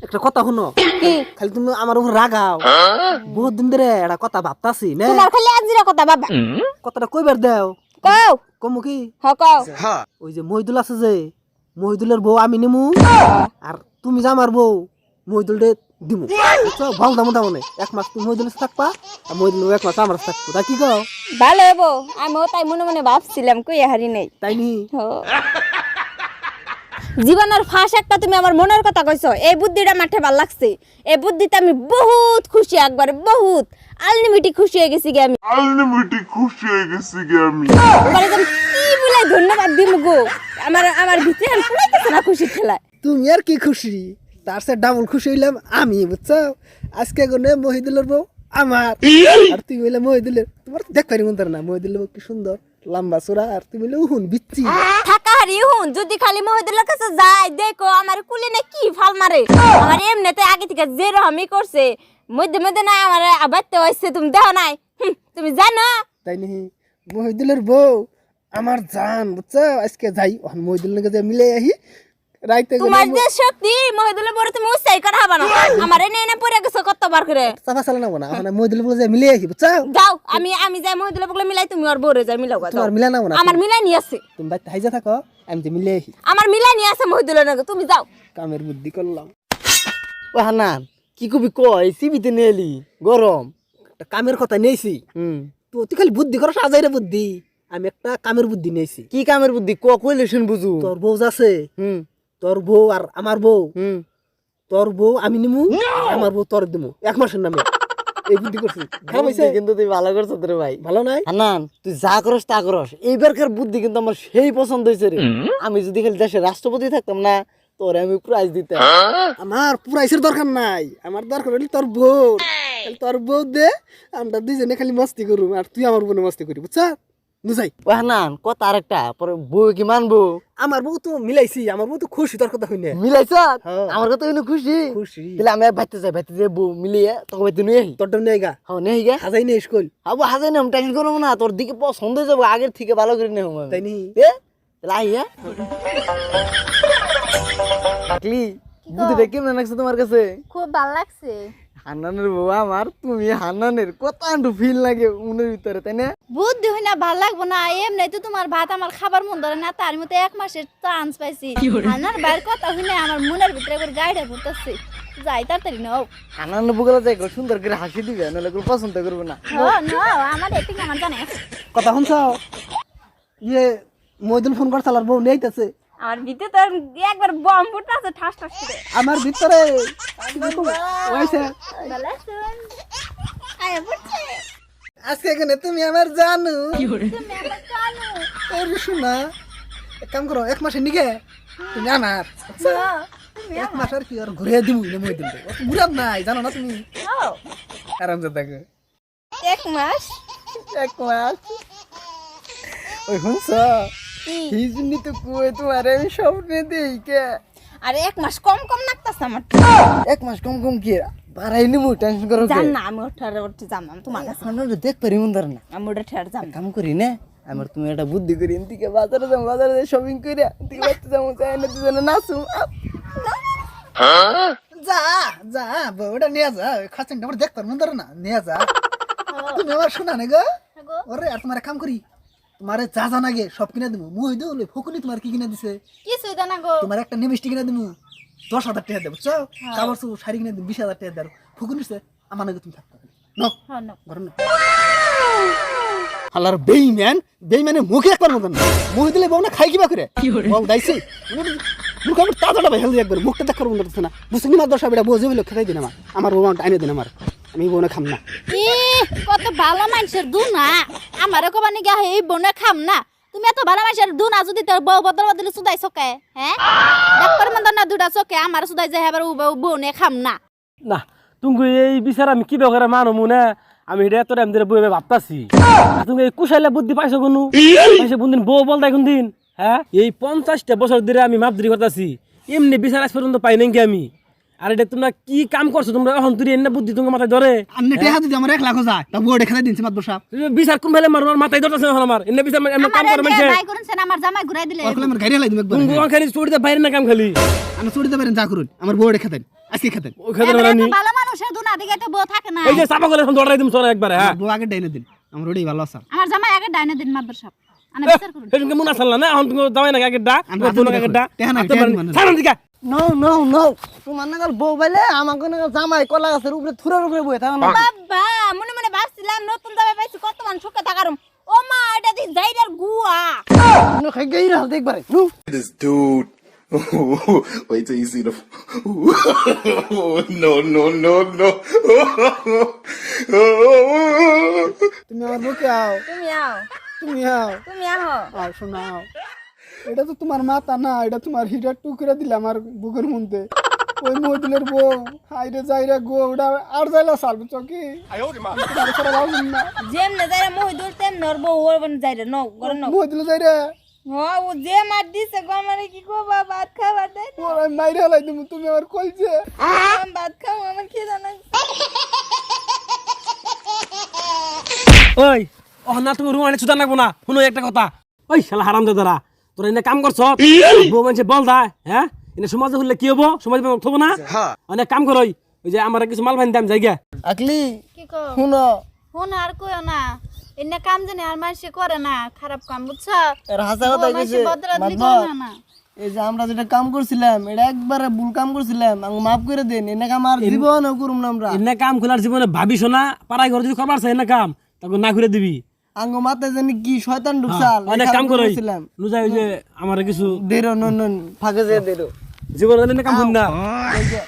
একটা কথা শুনো কি খালি তুমি আমার উপর রাগাও বহুত দিন ধরে একটা কথা ভাবতাছি না তোমার খালি একজিরা কথা বাবা কথাটা কইবার দাও কও কমু কি হ কও ওই যে মহিদুল আছে যে মহিদুলের বউ আমি নিমু আর তুমি যে আমার বউ মহিদুলরে দিমু বুঝছো ভাল দামো দামো নেই 1 মাস তুমি মহিদুলের সাথে থাকবা আর মহিদুল 1 মাস আমার সাথে থাকবো তা কি কও ভালো হবো আমিও তাই মনে মনে ভাবছিলাম কই হারি নেই তাই নি জীবনের ফাঁস একটা তুমি আমার মনের কথা কইছো এই বুদ্ধিটা মাঠে ভাল লাগছে এই বুদ্ধিতে আমি বহুত খুশি একবারে বহুত আনলিমিটেড খুশি হয়ে গেছি আমি তোমারে যেন কি বলে ধন্যবাদ দিমু গো আমার ভিতরে আর কুলাইতেছে না খুশি খেলা তুমি আর কি খুশি তার সাথে ডাবল খুশি হইলাম আমি বুঝছো আজকে গনে মহিদুলের বউ আমার আর তুমি হইলে মহিদুলের তোমার দেখ পারি মন না মহিদুলের বউ কি সুন্দর লম্বা চূড়া আর তুমি হইলে উহুন বিচ্ছি থাকা হারি হুন যদি খালি মহিদুলের কাছে যাই দেখো আমার কুলি না কি ফাল মারে আমার এমনিতে আগে থেকে যে রকমই করছে মধ্যে মধ্যে না আমার আবারতে হইছে তুমি দেখো নাই তুমি জানো তাই নি মহিদুলের বউ আমার জান বুঝছো আজকে যাই মহিদুলের কাছে মিলে আহি রাইতে তোমার যে শক্তি মহিদুলের বড় তুমি উৎসাহ করা হবে না আমার এনে এনে পড়ে গেছে কতবার করে চাপা চালা না না মানে মহিদুলের বউ যে মিলে আহি বুঝছো যাও আমি যাই মহিদুলের বগলে মিলাই তুমি আর বড় যাই মিলাও তোমার মিলা না না আমার মিলাই নি আছে তুমি বাইতে হাইজা থাকো আমি যে মিলে আহি আমার মিলাই নি আছে মহিদুলের নাকি তুমি যাও কামের বুদ্ধি করলাম ও হান্নান কি কবি কয় সিবিতে নেলি গরম একটা কামের কথা নেইছি তো তুই খালি বুদ্ধি করো সাজাইরে বুদ্ধি আমি একটা কামের বুদ্ধি নেইছি কি কামের বুদ্ধি কইলে শুন বুঝু তোর বউ আছে হুম তোর বউ আর আমার বউ হুম তোর বউ আমি নিমু আমার বউ তোর দিমু 1 মাসের নামে এই বুদ্ধি করছি খারাপ হইছে কিন্তু তুই ভালো করছ রে ভাই ভালো নাই হান্নান তুই যা করস তা করস এইবারকার বুদ্ধি কিন্তু আমার সেই পছন্দ হয়েছে রে আমি যদি খালি দেশের রাষ্ট্রপতি থাকতাম না তোরে আমি প্রাইজ দিতাম আমার পুরাইছের দরকার নাই আমার দরকার হইলে তোর বউ খালি তোর বউ দে আমরা দুইজনে খালি মস্তি করুম আর তুই আমার বোনে মস্তি করি বুঝছা বুঝাই ও হান্নান কথা আরেকটা পরে বউ কি মানবো আমার বউ তো মিলাইছি আমার বউ তো খুশি তোর কথা হইনে মিলাইছ হ্যাঁ। আমার কথা হইলো খুশি খুশি তাহলে আমি ভাইতে যাই বউ মিলিয়ে তোকে ভাইতে নিয়ে আহি তোর নেই গা হ্যাঁ নেই গে হাজাই নেই স্কুল আবু হাজার নাম টেনশন করবো না তোর দিকে পছন্দ হয়ে যাবো আগের থেকে ভালো করে নেব তাই নি এ তাহলে আই হ্যাঁ দেখলি বুদ্ধিটা কেমন লাগছে তোমার কাছে খুব ভালো লাগছে হান্নানের বউ আমার তুমি হান্নানের কত আন্টু ফিল লাগে মনের ভিতরে তাই না বুদ্ধি হই না ভাল লাগবো না এমনি তো তোমার ভাত আমার খাবার মন ধরে না তার মতো 1 মাসের চান্স পাইছি আনার বাইর কথা হই না আমার মনের ভিতরে করে গাইডে পড়তেছে যাই তাড়াতাড়ি নাও হান্নানের বুকলা যাই সুন্দর করে হাসি দিবে নাহলে কোনো পছন্দ করবে না নাও আমার এটিং আমার জানে কথা শুনছ ইয়ে মহিদুল ফোন করছে আর বউ নেইতেছে আমার ভিতরে তো একবার বম ফুটতেছে ঠাস ঠাস করে আমার ভিতরে ওইছে ভালো শুন আয় বুঝছে আজকে এখানে তুমি আমার জানো তুমি আমার জানো আরে শোনা এক কাম করো 1 মাসের নিকে তুমি আমার আচ্ছা, 1 মাস আর কি আর ঘুরে দিমু না মহিদুল বুড়াম নাই জানো না তুমি আরাম যা থাকে 1 মাস 1 মাস ওই হুঁস হিজনি তো কুয়ে তোমার আমি স্বপ্নে দেই কে আরে 1 মাস কম কম লাগতাছে আমার 1 মাস কম কম কি বাড়াই নিমু টেনশন করো জান না আমি ওঠারে উঠতে যাম তোমার কাছে হান্নান দেখ পারি মন ধরে না আমি ওটা ঠের যাম কাম করি না আমার তুমি একটা বুদ্ধি করি এদিকে বাজারে শপিং করি এদিকে বাড়তে যাবো চাই না দুজনে নাচু যা যা বউটা নিয়ে যা খাচ্ছেন আমার দেখতে মন ধরে না নিয়ে যা তুমি আমার শোনা না গো ওরে আর তোমার কাম করি তোমারে যা জানা গে সব কিনে দিমু মহিদুল ফকুনি তোমার কি কিনে দিছে কিছু জানা গো তোমার একটা নিমিষ্টি কিনে দিমু 10,000 টাকা দেবো বুঝছো কাপড় চোপড় শাড়ি কিনে দিমু 20,000 টাকা দেবো ফকুনি সে আমার নাকি তুমি থাকতে নাও হ্যাঁ নাও ঘর নাও হালার বেইম্যানে মুখে একবার মতন না মহিদুলে বউ না খাই কিবা করে বল দাইছি মুখ আমার তাজাটা ভাই হেলদি একবার মুখটা দেখ করবো না বুঝছি না 10 টাকা বউ জমিলো খেতাই দিন আমার বউ আইনে দিন আমার আমি বউ না খাম না কত ভালো মানুষের দুনা আমারে কবানি গা এই বনে খাম না তুমি এত ভালো মানুষের দুনা যদি তোর বউ বদল বদলে সুদাই চকে হ্যাঁ ডাক্তার মন্দ না দুটা চকে আমার সুদাই যায় এবার বনে খাম না না তুমি এই বিচার আমি কি করে মানমু না আমি এটা তোর এমনি বইবে ভাবতাছি তুমি এই কুশাইলে বুদ্ধি পাইছো কোনো পাইছো কোনদিন বউ বলতাই কোনদিন হ্যাঁ এই 50টা বছর ধরে আমি মাপদরি করতেছি এমনি বিচার আজ পর্যন্ত পাই নাকি আমি আর এটা তোমরা কি কাম করছো তোমরা এখন তুই এনে বুদ্ধি তোমার মাথায় ধরে আন্নে টেহা যদি আমার 1 লাখ যায় তা বউ খেতাই দিনছি মাত বসা বিচার কোন ফেলে মারবার মাথায় ধরতেছে এখন আমার এনে বিচার এমন কাম করে মানে ভাই করছেন আমার জামাই ঘুরাই দিলে ওর আমার গাড়ি লাই দিম একবার তুমি খালি চুড়িতে বাইরে না কাম খালি আমি চুড়িতে পারেন যা করুন আমার বউ খেতাই আজকে খেতেন ওই খেতে এবার রানি একটা ভালো মানুষের দুনা দিকে তো বউ থাকে না এই যে চাপা করে এখন দৌড়াই দিম চলে একবারে হ্যাঁ বউ আগে ডাইনে দিন আমার ওটাই ভালো আছে আমার জামাই আগে ডাইনে দিন মাদর সাহেব আনে বিচার করুন সেদিনকে মনে আসল না এখন তুমি যাওয়াই না আগের ডা আমরা তুমি আগের ডা টেহা নাই, টেহা নাই। সামনে দিকে নো নো নো তোমার নাগাল বউ পাইলে আমাকে নাগাল জামাই কলা গাছের উপরে থুরের উপরে বয়ে থাকো না বাবা মনে মনে ভাবছিলাম নতুন জামাই পাইছি কত মান সুখে থাকার ও মা এটা দি জাইরার গুয়া নো খাই গই রাল দেখবারে no This dude. Wait till you see the. No, no, no, no. তুমি আমার বুকে আও তুমি আও তুমি আও তুমি আহো আও শোনাও এটা তো তোমার মাথা না এটা তোমার হিটার টুকরে দিলে আমার বুকের মধ্যে ওই মহিদুলের বউ হাইরে যাইরে গো ওটা আর যাইলা সাল বুঝছো কি না যেমনে যাইরা মহিদুল তেমনে ওর বউ ওর বন যাইরা ন করে ন মহিদুল যাইরে ও যে মার দিছে গো আমারে কি গো বাবা ভাত খাবার দেয় না। ওর মাইরে হালাই তুমি তুমি আমার কইছে আমি ভাত খাও আমার খিদা নাই ওই ও না তুমি রুমানে ছুটা নাকবো না শুনো একটা কথা ওই শালা হারাম দাদারা তোরা এনে কাম করছ বউ মানুষে বল দা হ্যাঁ এনে সমাজে হলে কি হবো সমাজ থবো না অনেক কাম করই ওই যে আমার কিছু মাল ভাই দাম জায়গা আকলি কি কো শুনো হুন আর কইও না এনে কাম জানি আর মানুষে করে না খারাপ কাম বুঝছ এর হাসা কথা কইছে বদরাদলি মাতবর, করে না এই যে আমরা যেটা কাম করছিলাম এটা একবারে ভুল কাম করছিলাম আমাকে মাফ করে দেন এনে কাম আর জীবনও করুম না আমরা এনে কাম খোলার জীবনে ভাবিস না পাড়ায় ঘরে যদি করবার চাই এনে কাম তখন না ঘুরে দিবি আঙ্গ মাথায় জানি কি শয়তান ঢুকছাল অনেক কাম করই নুজাই ওই যে আমার কিছু দেরো নন ফাঁকে যে দেরো জীবনে এনে কাম করি না এই যে